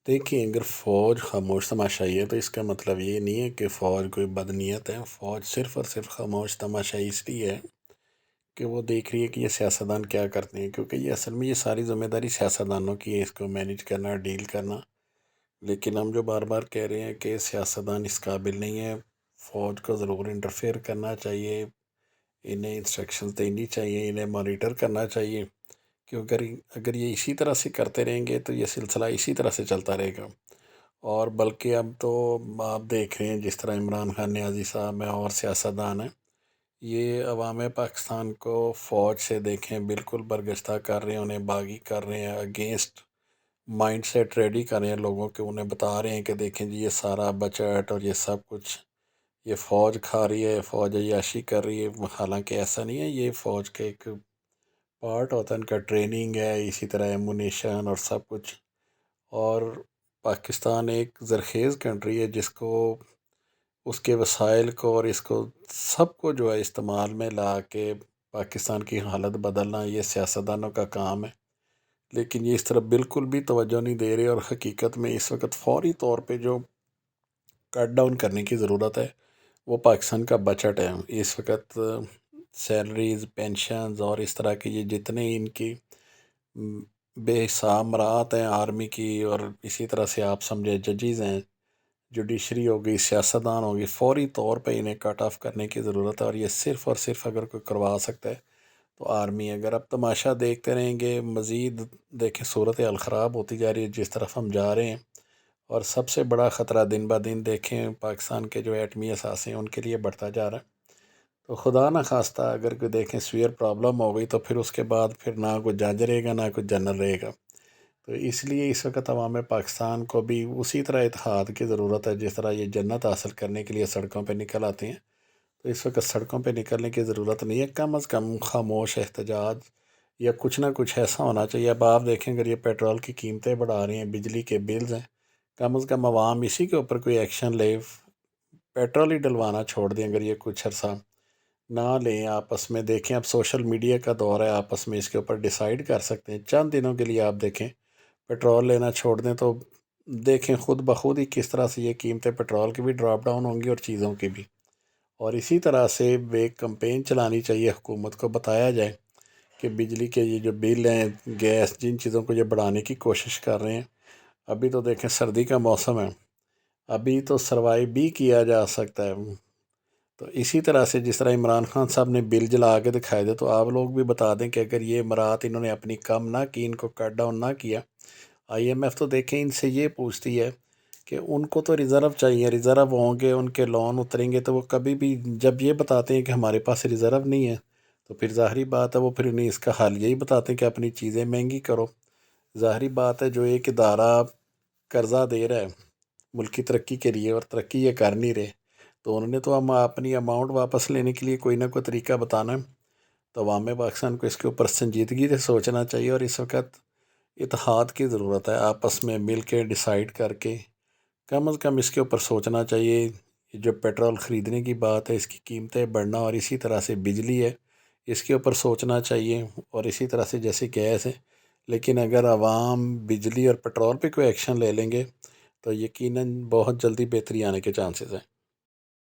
دیکھیے، اگر فوج خاموش تماشائی ہے تو اس کا مطلب یہ نہیں ہے کہ فوج کوئی بدنیت ہے۔ فوج صرف اور صرف خاموش تماشائی اس لیے ہے کہ وہ دیکھ رہی ہے کہ یہ سیاستدان کیا کرتے ہیں، کیونکہ یہ اصل میں یہ ساری ذمہ داری سیاستدانوں کی ہے، اس کو مینیج کرنا، ڈیل کرنا۔ لیکن ہم جو بار بار کہہ رہے ہیں کہ سیاستدان اس قابل نہیں ہے، فوج کو ضرور انٹرفیئر کرنا چاہیے، انہیں انسٹرکشنز دینی چاہیے، انہیں مانیٹر کرنا چاہیے، کیونکہ اگر یہ اسی طرح سے کرتے رہیں گے تو یہ سلسلہ اسی طرح سے چلتا رہے گا۔ اور بلکہ اب تو آپ دیکھ رہے ہیں جس طرح عمران خان نیازی صاحب ہیں اور سیاستدان ہیں، یہ عوام پاکستان کو فوج سے دیکھیں بالکل برگشتہ کر رہے ہیں، انہیں باغی کر رہے ہیں، اگینسٹ مائنڈ سیٹ ریڈی کر رہے ہیں لوگوں کے، انہیں بتا رہے ہیں کہ دیکھیں جی یہ سارا بجٹ اور یہ سب کچھ یہ فوج کھا رہی ہے، فوج عیاشی کر رہی ہے۔ حالانکہ ایسا نہیں ہے، یہ فوج کے ایک پارٹ ہوتا ہے، ان کا ٹریننگ ہے، اسی طرح ایمونیشن اور سب کچھ۔ اور پاکستان ایک زرخیز کنٹری ہے جس کو اس کے وسائل کو اور اس کو سب کو جو ہے استعمال میں لا کے پاکستان کی حالت بدلنا یہ سیاستدانوں کا کام ہے، لیکن یہ اس طرف بالکل بھی توجہ نہیں دے رہے۔ اور حقیقت میں اس وقت فوری طور پہ جو کٹ ڈاؤن کرنے کی ضرورت ہے وہ پاکستان کا بجٹ ہے۔ اس وقت سیلریز، پینشنز اور اس طرح کے یہ جتنے ان کی بے حساب مراعات ہیں آرمی کی، اور اسی طرح سے آپ سمجھے ججز ہیں، جوڈیشری ہوگی، سیاستدان ہوگی، فوری طور پہ انہیں کٹ آف کرنے کی ضرورت ہے۔ اور یہ صرف اور صرف اگر کوئی کروا سکتا ہے تو آرمی۔ اگر اب تماشا دیکھتے رہیں گے، مزید دیکھیں صورتحال خراب ہوتی جا رہی ہے جس طرف ہم جا رہے ہیں، اور سب سے بڑا خطرہ دن بہ دن دیکھیں پاکستان کے جو ایٹمی اثاثے ہیں ان کے لیے بڑھتا جا رہا ہے۔ تو خدا نہ خواستہ اگر کوئی دیکھیں سویئر پرابلم ہو گئی تو پھر اس کے بعد پھر نہ کوئی جج رہے گا، نہ کوئی جنرل رہے گا۔ تو اس لیے اس وقت عوام پاکستان کو بھی اسی طرح اتحاد کی ضرورت ہے، جس طرح یہ جنت حاصل کرنے کے لیے سڑکوں پہ نکل آتے ہیں، تو اس وقت سڑکوں پہ نکلنے کی ضرورت نہیں ہے، کم از کم خاموش احتجاج یا کچھ نہ کچھ ایسا ہونا چاہیے۔ اب آپ دیکھیں اگر یہ پیٹرول کی قیمتیں بڑھا رہی ہیں، بجلی کے بلز ہیں، کم از کم عوام اسی کے اوپر کوئی ایکشن لے، پیٹرول ہی ڈلوانا چھوڑ دیں اگر یہ کچھ عرصہ نہ لیں۔ آپس میں دیکھیں، اب سوشل میڈیا کا دور ہے، آپس میں اس کے اوپر ڈیسائیڈ کر سکتے ہیں، چند دنوں کے لیے آپ دیکھیں پیٹرول لینا چھوڑ دیں تو دیکھیں خود بخود ہی کس طرح سے یہ قیمتیں پیٹرول کی بھی ڈراپ ڈاؤن ہوں گی اور چیزوں کی بھی۔ اور اسی طرح سے ایک کمپین چلانی چاہیے، حکومت کو بتایا جائے کہ بجلی کے یہ جو بل ہیں، گیس، جن چیزوں کو یہ بڑھانے کی کوشش کر رہے ہیں، ابھی تو دیکھیں سردی کا موسم ہے، ابھی تو سروائیو بھی کیا جا سکتا ہے۔ تو اسی طرح سے جس طرح عمران خان صاحب نے بل جلا کے دکھائے تھے، تو آپ لوگ بھی بتا دیں کہ اگر یہ امارات انہوں نے اپنی کم نہ کی، ان کو کٹ ڈاؤن نہ کیا، آئی ایم ایف تو دیکھیں ان سے یہ پوچھتی ہے کہ ان کو تو ریزرو چاہیے، ریزرو ہوں گے، ان کے لون اتریں گے، تو وہ کبھی بھی جب یہ بتاتے ہیں کہ ہمارے پاس ریزرو نہیں ہے تو پھر ظاہری بات ہے وہ پھر انہیں اس کا حل یہی بتاتے ہیں کہ اپنی چیزیں مہنگی کرو۔ ظاہری بات ہے جو ایک ادارہ قرضہ دے رہا ہے ملک کی ترقی کے لیے اور ترقی یہ کر نہیں رہے، تو انہوں نے تو ہم اپنی اماؤنٹ واپس لینے کے لیے کوئی نہ کوئی طریقہ بتانا ہے۔ تو عوام پاکستان کو اس کے اوپر سنجیدگی سے سوچنا چاہیے، اور اس وقت اتحاد کی ضرورت ہے، آپس میں مل کے ڈیسائیڈ کر کے کم از کم اس کے اوپر سوچنا چاہیے۔ یہ جو پیٹرول خریدنے کی بات ہے، اس کی قیمتیں بڑھنا، اور اسی طرح سے بجلی ہے، اس کے اوپر سوچنا چاہیے، اور اسی طرح سے جیسے گیس ہے۔ لیکن اگر عوام بجلی اور پیٹرول پہ کوئی ایکشن لے لیں گے تو یقیناً بہت جلدی بہتری آنے کے چانسز ہیں۔